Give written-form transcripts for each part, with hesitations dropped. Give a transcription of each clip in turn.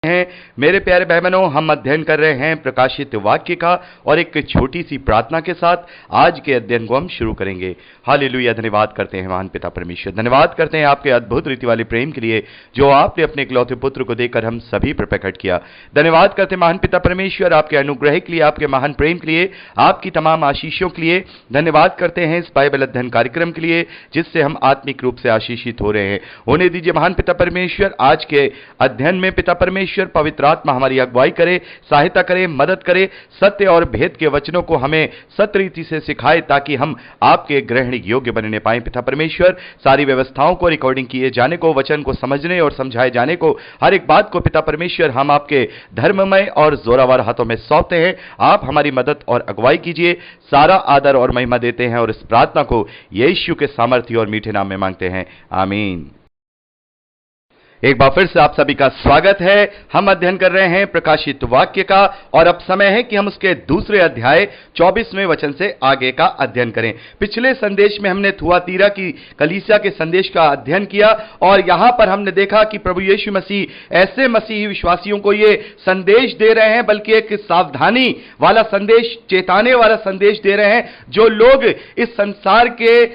हैं। मेरे प्यारे भाई बहनों, हम अध्ययन कर रहे हैं प्रकाशित वाक्य का और एक छोटी सी प्रार्थना के साथ आज के अध्ययन को हम शुरू करेंगे। हालेलुया। धन्यवाद करते हैं महान पिता परमेश्वर, धन्यवाद करते हैं आपके अद्भुत रीति वाले प्रेम के लिए जो आपने अपने इकलौते पुत्र को देकर हम सभी पर प्रकट किया। धन्यवाद करते हैं महान पिता परमेश्वर आपके अनुग्रह के लिए, आपके महान प्रेम के लिए, आपकी तमाम आशीषों के लिए। धन्यवाद करते हैं इस बाइबल अध्ययन कार्यक्रम के लिए जिससे हम आत्मिक रूप से आशीषित हो रहे हैं। होने दीजिए महान पिता परमेश्वर, आज के अध्ययन में पिता परमेश्वर पवित्र आत्मा हमारी अगुवाई करे, सहायता करे, मदद करे, सत्य और भेद के वचनों को हमें सत्य रीति से सिखाए ताकि हम आपके ग्रहण योग्य बनने पाए। पिता परमेश्वर, सारी व्यवस्थाओं को, रिकॉर्डिंग किए जाने को, वचन को समझने और समझाए जाने को, हर एक बात को पिता परमेश्वर हम आपके धर्ममय और जोरावर हाथों में सौंपते हैं। आप हमारी मदद और अगुवाई कीजिए। सारा आदर और महिमा देते हैं और इस प्रार्थना को यीशु के सामर्थ्य और मीठे नाम में मांगते हैं, आमीन। एक बार फिर से आप सभी का स्वागत है। हम अध्ययन कर रहे हैं प्रकाशित वाक्य का और अब समय है कि हम उसके दूसरे अध्याय 24वें वचन से आगे का अध्ययन करें। पिछले संदेश में हमने थुआतीरा की कलीसिया के संदेश का अध्ययन किया और यहां पर हमने देखा कि प्रभु यीशु मसीह ऐसे मसीही विश्वासियों को ये संदेश दे रहे हैं, बल्कि एक सावधानी वाला संदेश, चेताने वाला संदेश दे रहे हैं। जो लोग इस संसार के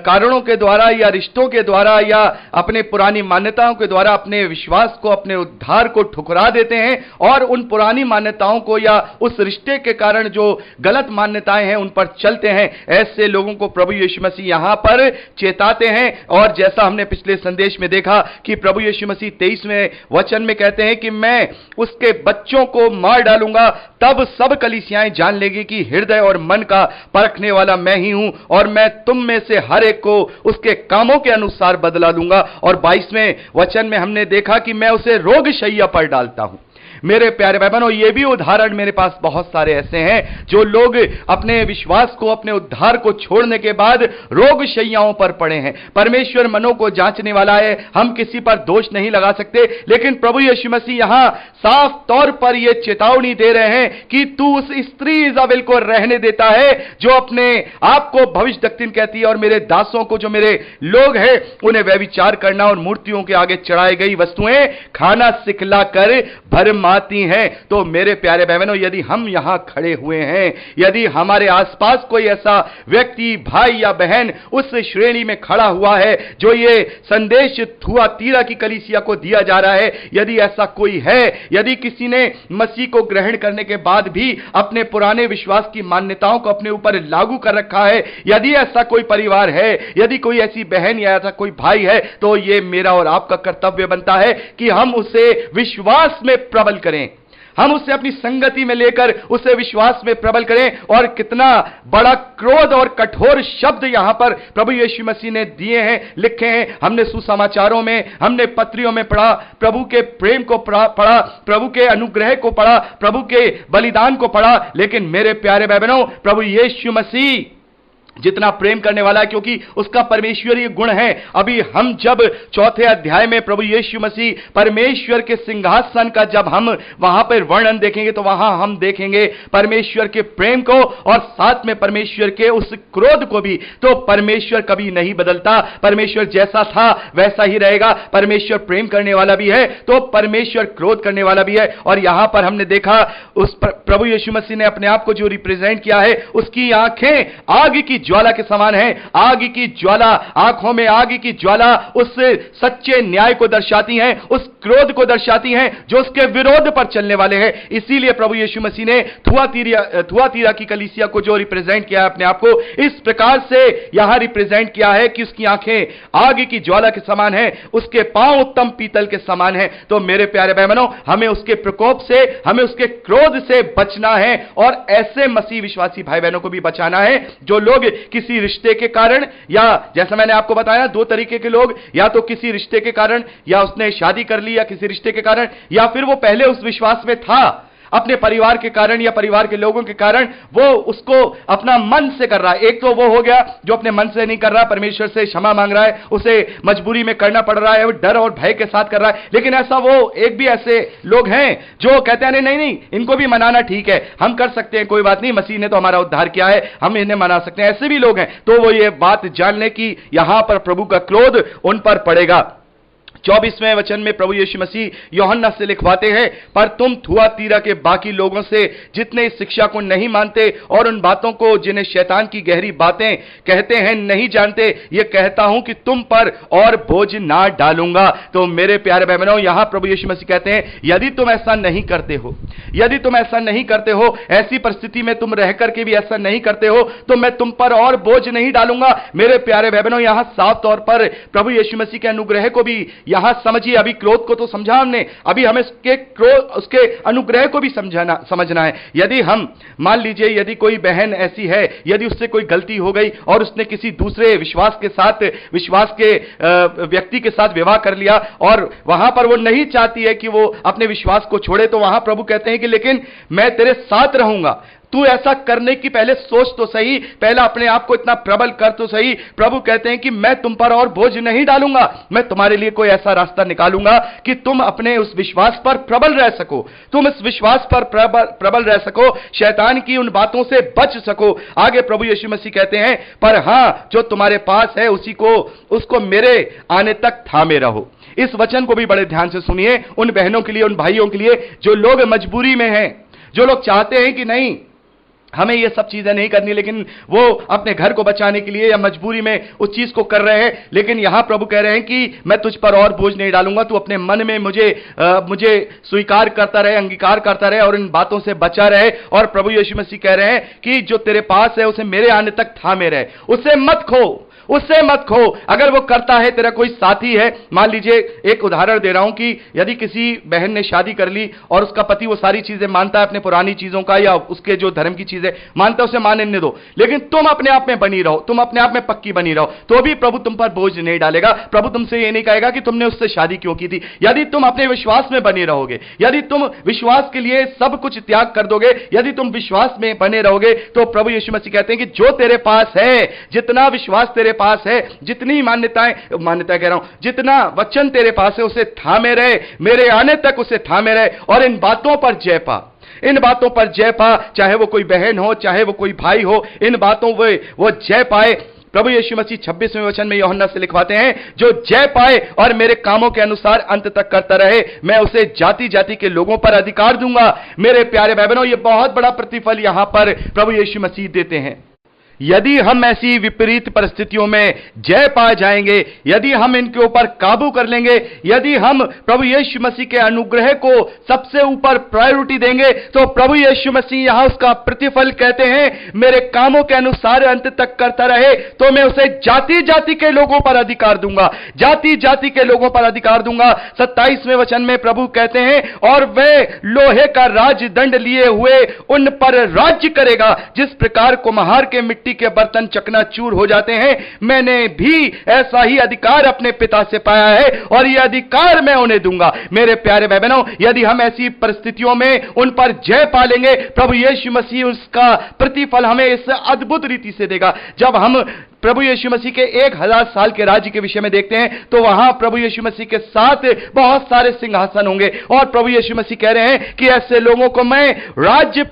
कारणों के द्वारा या रिश्तों के द्वारा या अपने पुरानी मान्यताओं के द्वारा अपने विश्वास को, अपने उद्धार को ठुकरा देते हैं और उन पुरानी मान्यताओं को या उस रिश्ते के कारण जो गलत मान्यताएं हैं उन पर चलते हैं, ऐसे लोगों को प्रभु यीशु मसीह यहां पर चेताते हैं। और जैसा हमने पिछले संदेश में देखा कि प्रभु यीशु मसीह 23वें वचन में कहते हैं कि मैं उसके बच्चों को मार डालूंगा, तब सब कलीसियाएं जान लेगी कि हृदय और मन का परखने वाला मैं ही हूं और मैं तुम में से हर एक को उसके कामों के अनुसार बदला दूंगा। और 22वें वचन में हमने देखा कि मैं उसे रोगशैया पर डालता हूं। मेरे प्यारे भाई बहनों, ये भी उदाहरण मेरे पास बहुत सारे ऐसे हैं जो लोग अपने विश्वास को, अपने उद्धार को छोड़ने के बाद रोगशैयाओं पर पड़े हैं। परमेश्वर मनों को जांचने वाला है, हम किसी पर दोष नहीं लगा सकते, लेकिन प्रभु यीशु मसीह यहां साफ तौर पर यह चेतावनी दे रहे हैं कि तू उस स्त्री इजाबेल को रहने देता है जो अपने आप को भविष्यद्वक्तिन कहती है और मेरे दासों को, जो मेरे लोग हैं, उन्हें व्यभिचार करना और मूर्तियों के आगे चढ़ाई गई वस्तुएं खाना सिखला कर भरम आती हैं। तो मेरे प्यारे बहनों, यदि हम यहां खड़े हुए हैं, यदि हमारे आसपास कोई ऐसा व्यक्ति, भाई या बहन उस श्रेणी में खड़ा हुआ है जो ये संदेश थुआतीरा की कलीसिया को दिया जा रहा है, यदि ऐसा कोई है, यदि किसी ने मसीह को ग्रहण करने के बाद भी अपने पुराने विश्वास की मान्यताओं को अपने ऊपर लागू कर रखा है, यदि ऐसा कोई परिवार है, यदि कोई ऐसी बहन या ऐसा कोई भाई है, तो ये मेरा और आपका कर्तव्य बनता है कि हम उसे विश्वास में प्रबल करें, हम उसे अपनी संगति में लेकर उसे विश्वास में प्रबल करें। और कितना बड़ा क्रोध और कठोर शब्द यहां पर प्रभु यीशु मसीह ने दिए हैं, लिखे हैं। हमने सुसमाचारों में, हमने पत्रियों में पढ़ा, प्रभु के प्रेम को पढ़ा, प्रभु के अनुग्रह को पढ़ा, प्रभु के बलिदान को पढ़ा, लेकिन मेरे प्यारे भाई बहनों, प्रभु यीशु मसीह जितना प्रेम करने वाला है, क्योंकि उसका परमेश्वरीय गुण है। अभी हम जब चौथे अध्याय में प्रभु यीशु मसीह परमेश्वर के सिंहासन का जब हम वहां पर वर्णन देखेंगे तो वहां हम देखेंगे परमेश्वर के प्रेम को और साथ में परमेश्वर के उस क्रोध को भी। तो परमेश्वर कभी नहीं बदलता, परमेश्वर जैसा था वैसा ही रहेगा। परमेश्वर प्रेम करने वाला भी है तो परमेश्वर क्रोध करने वाला भी है। और यहां पर हमने देखा उस प्रभु यीशु मसीह ने अपने आप को जो रिप्रेजेंट किया है, उसकी आंखें आग की ज्वाला के समान है। आग की ज्वाला, आंखों में आग की ज्वाला उस सच्चे न्याय को दर्शाती हैं, उस क्रोध को दर्शाती हैं जो उसके विरोध पर चलने वाले हैं। इसीलिए प्रभु यीशु मसीह ने थुआतीरा की कलीसिया को जो रिप्रेजेंट किया है, अपने आप को इस प्रकार से यहां रिप्रेजेंट किया है कि उसकी आंखें आग की ज्वाला के समान है, उसके पांव उत्तम पीतल के समान है। तो मेरे प्यारे भाई बहनों, हमें उसके प्रकोप से, हमें उसके क्रोध से बचना है और ऐसे मसीह विश्वासी भाई बहनों को भी बचाना है जो लोग किसी रिश्ते के कारण, या जैसा मैंने आपको बताया, दो तरीके के लोग, या तो किसी रिश्ते के कारण, या उसने शादी कर ली, या किसी रिश्ते के कारण, या फिर वो पहले उस विश्वास में था, अपने परिवार के कारण या परिवार के लोगों के कारण वो उसको अपना मन से कर रहा है। एक तो वो हो गया जो अपने मन से नहीं कर रहा, परमेश्वर से क्षमा मांग रहा है, उसे मजबूरी में करना पड़ रहा है, वो डर और भय के साथ कर रहा है। लेकिन ऐसा वो एक भी ऐसे लोग हैं जो कहते हैं नहीं नहीं, इनको भी मनाना ठीक है, हम कर सकते हैं, कोई बात नहीं, मसीह ने तो हमारा उद्धार किया है, हम इन्हें मना सकते हैं। ऐसे भी लोग हैं। तो वो ये बात जान ले कि यहां पर प्रभु का क्रोध उन पर पड़ेगा। 24वें वचन में प्रभु यीशु मसीह यूहन्ना से लिखवाते हैं, पर तुम थुआतीरा के बाकी लोगों से जितने इस शिक्षा को नहीं मानते और उन बातों को जिन्हें शैतान की गहरी बातें कहते हैं नहीं जानते, ये कहता हूं कि तुम पर और बोझ ना डालूंगा। तो मेरे प्यारे भाई बहनों, यहां प्रभु यीशु मसीह कहते हैं, यदि तुम ऐसा नहीं करते हो, यदि तुम ऐसा नहीं करते हो, ऐसी परिस्थिति में तुम रह करके भी ऐसा नहीं करते हो, तो मैं तुम पर और बोझ नहीं डालूंगा। मेरे प्यारे भाई बहनों, यहां साफ तौर पर प्रभु यीशु मसीह के अनुग्रह को भी यहां समझिए। अभी क्रोध को तो समझा हमने, अभी हमें उसके अनुग्रह को भी समझना है। यदि हम मान लीजिए, यदि कोई बहन ऐसी है, यदि उससे कोई गलती हो गई और उसने किसी दूसरे विश्वास के व्यक्ति के साथ विवाह कर लिया और वहां पर वो नहीं चाहती है कि वो अपने विश्वास को छोड़े, तो वहां प्रभु कहते हैं कि लेकिन मैं तेरे साथ रहूंगा, तू ऐसा करने की पहले सोच तो सही, पहला अपने आप को इतना प्रबल कर तो सही। प्रभु कहते हैं कि मैं तुम पर और बोझ नहीं डालूंगा, मैं तुम्हारे लिए कोई ऐसा रास्ता निकालूंगा कि तुम अपने उस विश्वास पर प्रबल रह सको, तुम इस विश्वास पर प्रबल रह सको, शैतान की उन बातों से बच सको। आगे प्रभु यीशु मसीह कहते हैं, पर हां, जो तुम्हारे पास है उसको मेरे आने तक थामे रहो। इस वचन को भी बड़े ध्यान से सुनिए, उन बहनों के लिए, उन भाइयों के लिए जो लोग मजबूरी में हैं, जो लोग चाहते हैं कि नहीं हमें ये सब चीजें नहीं करनी, लेकिन वो अपने घर को बचाने के लिए या मजबूरी में उस चीज को कर रहे हैं। लेकिन यहां प्रभु कह रहे हैं कि मैं तुझ पर और बोझ नहीं डालूंगा, तू अपने मन में मुझे स्वीकार करता रहे, अंगीकार करता रहे और इन बातों से बचा रहे। और प्रभु यीशु मसीह कह रहे हैं कि जो तेरे पास है उसे मेरे आने तक थामे रहे, उससे मत खो, उससे मत खो। अगर वो करता है, तेरा कोई साथी है, मान लीजिए एक उदाहरण दे रहा हूं कि यदि किसी बहन ने शादी कर ली और उसका पति वो सारी चीजें मानता है, अपने पुरानी चीजों का या उसके जो धर्म की चीजें मानता है उसे मानने दो, लेकिन तुम अपने आप में बनी रहो, तुम अपने आप में पक्की बनी रहो, तो भी प्रभु तुम पर बोझ नहीं डालेगा। प्रभु तुमसे ये नहीं कहेगा कि तुमने उससे शादी क्यों की थी। यदि तुम अपने विश्वास में बने रहोगे, यदि तुम विश्वास के लिए सब कुछ त्याग कर दोगे, यदि तुम विश्वास में बने रहोगे, तो प्रभु यीशु मसीह कहते हैं कि जो तेरे पास है, जितना विश्वास तेरे पास है, जितनी मान्यता कह रहा हूं, जितना वचन तेरे पास है, उसे थामे रहे, मेरे आने तक उसे थामे रहे और इन बातों पर जय पा, इन बातों पर जय पा। चाहे वो कोई बहन हो, चाहे वो कोई भाई हो, इन बातों वो जय पाए। प्रभु यीशु मसीह 26वें वचन में यूहन्ना से लिखवाते हैं, जो जय पाए और मेरे कामों के अनुसार अंत तक करता रहे, मैं उसे जाति जाति के लोगों पर अधिकार दूंगा। मेरे प्यारे भाई बहनों, यह बहुत बड़ा प्रतिफल यहां पर प्रभु यीशु मसीह देते हैं। यदि हम ऐसी विपरीत परिस्थितियों में जय पा जाएंगे, यदि हम इनके ऊपर काबू कर लेंगे, यदि हम प्रभु यीशु मसीह के अनुग्रह को सबसे ऊपर प्रायोरिटी देंगे, तो प्रभु यीशु मसीह यहां उसका प्रतिफल कहते हैं, मेरे कामों के अनुसार अंत तक करता रहे, तो मैं उसे जाति जाति के लोगों पर अधिकार दूंगा, जाति जाति के लोगों पर अधिकार दूंगा। 27वें वचन में प्रभु कहते हैं, और वह लोहे का राजदंड लिए हुए उन पर राज्य करेगा, जिस प्रकार कुम्हार के मिट्टी के बर्तन चकनाचूर हो जाते हैं, मैंने भी ऐसा ही अधिकार अपने पिता से पाया है और यह अधिकार मैं उन्हें दूंगा। मेरे प्यारे भाई बहनों, यदि हम ऐसी परिस्थितियों में उन पर जय पालेंगे, प्रभु यीशु मसीह उसका प्रतिफल हमें इस अद्भुत रीति से देगा। जब हम प्रभु यीशु मसीह के 1000 साल के राज्य के विषय में देखते हैं, तो वहां प्रभु यीशु मसीह के साथ बहुत सारे सिंहासन होंगे और प्रभु यीशु मसीह कह रहे हैं कि ऐसे लोगों को मैं राज्य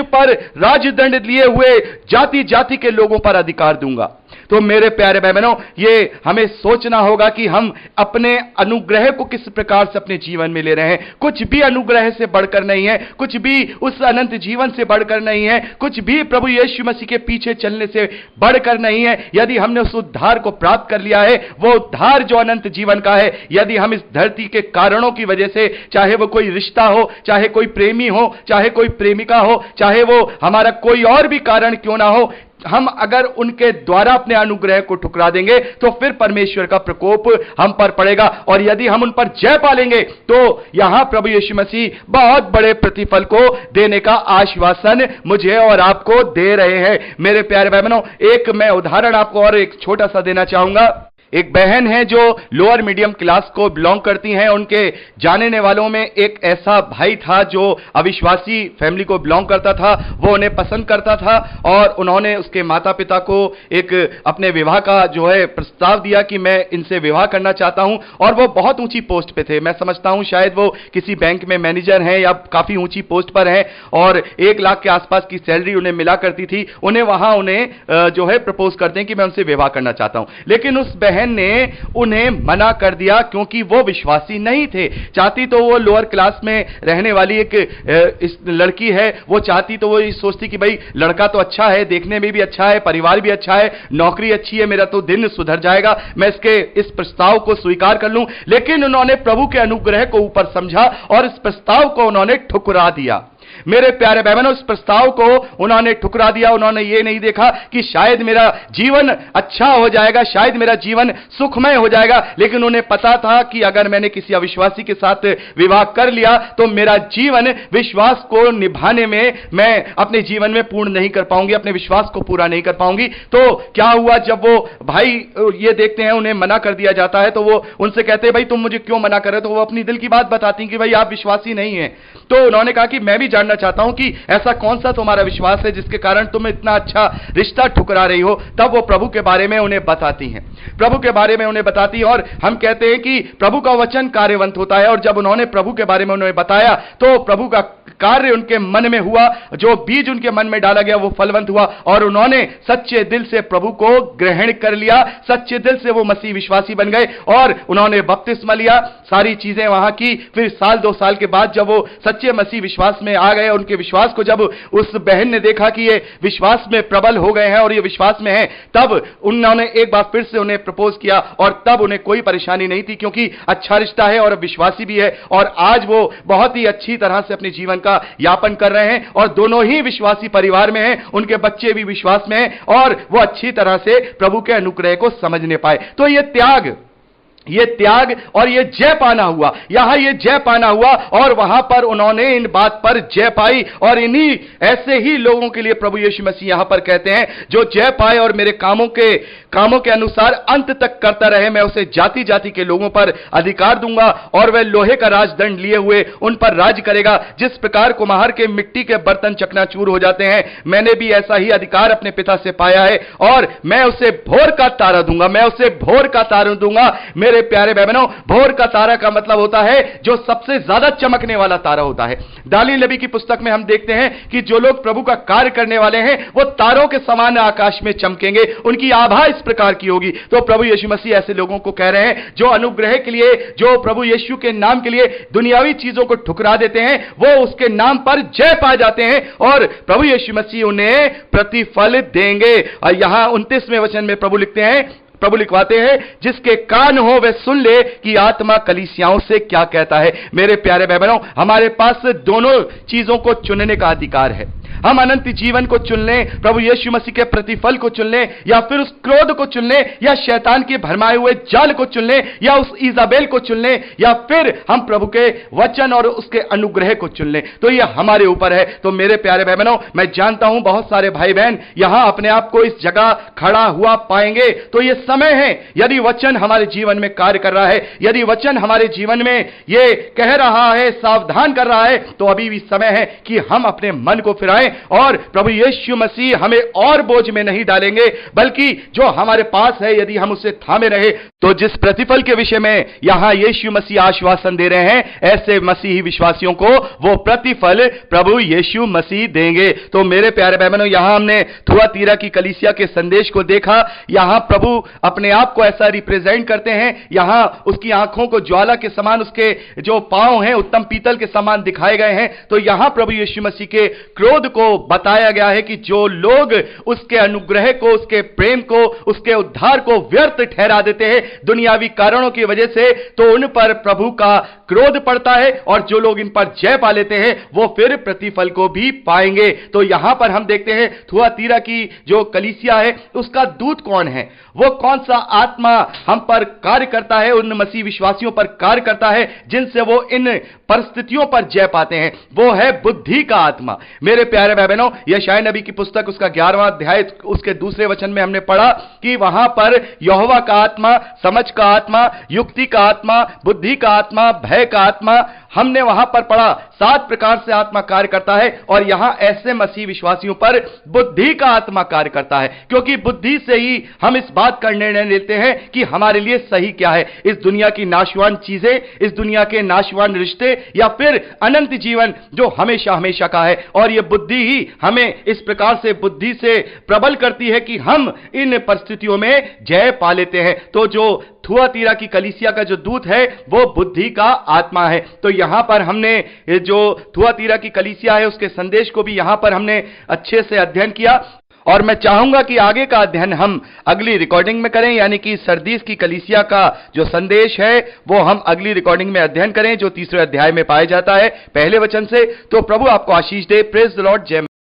पर राजदंड लिए हुए जाति जाति के लोगों पर अधिकार दूंगा। तो मेरे प्यारे भाई बहनों, ये हमें सोचना होगा कि हम अपने अनुग्रह को किस प्रकार से अपने जीवन में ले रहे हैं। कुछ भी अनुग्रह से बढ़कर नहीं है, कुछ भी उस अनंत जीवन से बढ़कर नहीं है, कुछ भी प्रभु यीशु मसीह के पीछे चलने से बढ़कर नहीं है। यदि हमने उस उद्धार को प्राप्त कर लिया है, वो उद्धार जो अनंत जीवन का है, यदि हम इस धरती के कारणों की वजह से, चाहे वो कोई रिश्ता हो, चाहे कोई प्रेमी हो, चाहे कोई प्रेमिका हो, चाहे वो हमारा कोई और भी कारण क्यों ना हो, हम अगर उनके द्वारा अपने अनुग्रह को ठुकरा देंगे, तो फिर परमेश्वर का प्रकोप हम पर पड़ेगा। और यदि हम उन पर जय पालेंगे, तो यहां प्रभु यीशु मसीह बहुत बड़े प्रतिफल को देने का आश्वासन मुझे और आपको दे रहे हैं। मेरे प्यारे भाई बहनों, एक मैं उदाहरण आपको और एक छोटा सा देना चाहूंगा। एक बहन है जो लोअर मीडियम क्लास को बिलोंग करती हैं। उनके जानने वालों में एक ऐसा भाई था जो अविश्वासी फैमिली को बिलोंग करता था। वो उन्हें पसंद करता था और उन्होंने उसके माता पिता को एक अपने विवाह का जो है प्रस्ताव दिया कि मैं इनसे विवाह करना चाहता हूं। और वो बहुत ऊंची पोस्ट पे थे, मैं समझता हूं शायद वो किसी बैंक में मैनेजर हैं या काफी ऊंची पोस्ट पर हैं, और 1 लाख के आसपास की सैलरी उन्हें मिला करती थी। उन्हें जो है प्रपोज करते हैं कि मैं उनसे विवाह करना चाहता हूं। लेकिन उस बहन बहन ने उन्हें मना कर दिया क्योंकि वो विश्वासी नहीं थे। चाहती तो वो लोअर क्लास में रहने वाली एक इस लड़की है, वो चाहती तो वो सोचती कि भाई लड़का तो अच्छा है, देखने में भी अच्छा है, परिवार भी अच्छा है, नौकरी अच्छी है, मेरा तो दिन सुधर जाएगा, मैं इसके इस प्रस्ताव को स्वीकार कर लूं। लेकिन उन्होंने प्रभु के अनुग्रह को ऊपर समझा और इस प्रस्ताव को उन्होंने ठुकरा दिया। मेरे प्यारे बहनों, इस प्रस्ताव को उन्होंने ठुकरा दिया। उन्होंने ये नहीं देखा कि शायद मेरा जीवन अच्छा हो जाएगा, शायद मेरा जीवन सुखमय हो जाएगा, लेकिन उन्हें पता था कि अगर मैंने किसी अविश्वासी के साथ विवाह कर लिया तो मेरा जीवन विश्वास को निभाने में मैं अपने जीवन में पूर्ण नहीं कर पाऊंगी, अपने विश्वास को पूरा नहीं कर पाऊंगी। तो क्या हुआ, जब वो भाई ये देखते हैं उन्हें मना कर दिया जाता है तो वो उनसे कहते हैं भाई तुम मुझे क्यों मना कर रहे हो, तो वो अपनी दिल की बात बताती हैं कि भाई आप विश्वासी नहीं है। तो उन्होंने कहा कि मैं भी जानना चाहता हूं कि ऐसा कौन सा तुम्हारा विश्वास है जिसके कारण तुम इतना अच्छा रिश्ता ठुकरा रही हो। तब वो प्रभु के बारे में उन्हें बताती हैं, प्रभु के बारे में उन्हें बताती है। और हम कहते हैं कि प्रभु का वचन कार्यवंत होता है, और जब उन्होंने प्रभु के बारे में उन्हें बताया तो प्रभु का कार्य उनके मन में हुआ, जो बीज उनके मन में डाला गया वो फलवंत हुआ, और उन्होंने सच्चे दिल से प्रभु को ग्रहण कर लिया, सच्चे दिल से वो मसीह विश्वासी बन गए और उन्होंने बपतिस्मा लिया, सारी चीजें वहां की। फिर साल 2 साल के बाद जब वो सच्चे मसीह विश्वास में आ गए, उनके विश्वास को जब उस बहन ने देखा कि ये विश्वास में प्रबल हो गए हैं और ये विश्वास में हैं, तब उन्होंने एक बार फिर से उन्हें प्रपोज किया, और तब उन्हें कोई परेशानी नहीं थी क्योंकि अच्छा रिश्ता है और विश्वासी भी है, और आज वो बहुत ही अच्छी तरह से अपने जीवन का यापन कर रहे हैं और दोनों ही विश्वासी परिवार में हैं, उनके बच्चे भी विश्वास में हैं और वो अच्छी तरह से प्रभु के अनुग्रह को समझने पाए। तो ये त्याग और ये जय पाना हुआ, यहां ये जय पाना हुआ, और वहां पर उन्होंने इन बात पर जय पाई। और इन्हीं ऐसे ही लोगों के लिए प्रभु यीशु मसीह यहां पर कहते हैं, जो जय पाए और मेरे कामों के अनुसार अंत तक करता रहे, मैं उसे जाति जाति के लोगों पर अधिकार दूंगा और वह लोहे का राजदंड लिए हुए उन पर राज करेगा। जिस प्रकार कुम्हार के मिट्टी के बर्तन चकनाचूर हो जाते हैं, मैंने भी ऐसा ही अधिकार अपने पिता से पाया है, और मैं उसे भोर का तारा दूंगा, मैं उसे भोर का तारा दूंगा। मेरे प्यारे बहनों, भोर का तारा का मतलब होता है जो सबसे ज्यादा चमकने वाला तारा होता है। दानियेल नबी की पुस्तक में हम देखते हैं कि जो लोग प्रभु का कार्य करने वाले हैं वो तारों के समान आकाश में चमकेंगे, उनकी आभा इस प्रकार की होगी। तो प्रभु यीशु मसीह ऐसे लोगों को कह रहे हैं जो अनुग्रह के लिए, जो प्रभु यीशु के नाम के लिए दुनियावी चीजों को ठुकरा देते हैं, वो उसके नाम पर जय पा जाते हैं और प्रभु यीशु मसीह उन्हें प्रतिफल देंगे। और यहां 29वें वचन में प्रभु लिखवाते हैं, जिसके कान हो वह सुन ले कि आत्मा कलीसियाओं से क्या कहता है। मेरे प्यारे बहनों, हमारे पास दोनों चीजों को चुनने का अधिकार है। हम अनंत जीवन को चुन लें, प्रभु यीशु मसीह के प्रतिफल को चुन लें, या फिर उस क्रोध को चुन लें, या शैतान के भरमाए हुए जाल को चुन लें, या उस इजाबेल को चुन लें, या फिर हम प्रभु के वचन और उसके अनुग्रह को चुन लें। तो यह हमारे ऊपर है। तो मेरे प्यारे बहनों, मैं जानता हूं बहुत सारे भाई बहन यहां अपने आप को इस जगह खड़ा हुआ पाएंगे। तो यह समय है, यदि वचन हमारे जीवन में कार्य कर रहा है, यदि वचन हमारे जीवन में यह कह रहा है, सावधान कर रहा है, तो अभी भी समय है कि हम अपने मन को फिराएं और प्रभु यीशु मसीह हमें और बोझ में नहीं डालेंगे, बल्कि जो हमारे पास है यदि हम उसे थामे रहे, तो जिस प्रतिफल के विषय में यहां यीशु मसीह आश्वासन दे रहे हैं, ऐसे मसीही विश्वासियों को वो प्रतिफल प्रभु यीशु मसीह देंगे। तो मेरे प्यारे बहनों, यहां हमने थुआतीरा की कलीसिया के संदेश को देखा। यहां प्रभु अपने आप को ऐसा रिप्रेजेंट करते हैं, यहां उसकी आंखों को ज्वाला के समान, उसके जो पांव हैं उत्तम पीतल के समान दिखाए गए हैं। तो यहां प्रभु यीशु मसीह के क्रोध को बताया गया है कि जो लोग उसके अनुग्रह को, उसके प्रेम को, उसके उद्धार को व्यर्थ ठहरा देते हैं दुनियावी कारणों की वजह से, तो उन पर प्रभु का क्रोध पड़ता है, और जो लोग इन पर जय पा लेते हैं वो फिर प्रतिफल को भी पाएंगे। तो यहां पर हम देखते हैं थुआतीरा की जो कलीसिया है उसका दूत कौन है, वो कौन सा आत्मा हम पर कार्य करता है, उन मसीह विश्वासियों पर कार्य करता है जिनसे वो इन परिस्थितियों पर जय पाते हैं। वो है बुद्धि का आत्मा। मेरे प्यारे बहनों, यशायाह नबी की पुस्तक उसका 11वां अध्याय उसके 2 वचन में हमने पढ़ा कि वहां पर यहोवा का आत्मा, समझ का आत्मा, युक्ति का आत्मा, बुद्धि का आत्मा, भय का आत्मा, हमने वहां पर पढ़ा 7 प्रकार से आत्मा कार्य करता है, और यहां ऐसे मसीह विश्वासियों पर बुद्धि का आत्मा कार्य करता है, क्योंकि बुद्धि से ही हम इस बात का निर्णय लेते हैं कि हमारे लिए सही क्या है। इस दुनिया की नाशवान चीजें, इस दुनिया के नाशवान रिश्ते, या फिर अनंत जीवन जो हमेशा हमेशा का है। और यह बुद्धि ही हमें इस प्रकार से बुद्धि से प्रबल करती है कि हम इन परिस्थितियों में जय पा लेते हैं। तो जो थुआतीरा की कलीसिया का जो दूत है वो बुद्धि का आत्मा है। तो यहां पर हमने जो थुआतीरा की कलीसिया है उसके संदेश को भी यहां पर हमने अच्छे से अध्ययन किया, और मैं चाहूंगा कि आगे का अध्ययन हम अगली रिकॉर्डिंग में करें, यानी कि सरदीस की कलीसिया का जो संदेश है वो हम अगली रिकॉर्डिंग में अध्ययन करें, जो 3रे अध्याय में पाया जाता है पहले वचन से। तो प्रभु आपको आशीष दे। Praise the Lord. जय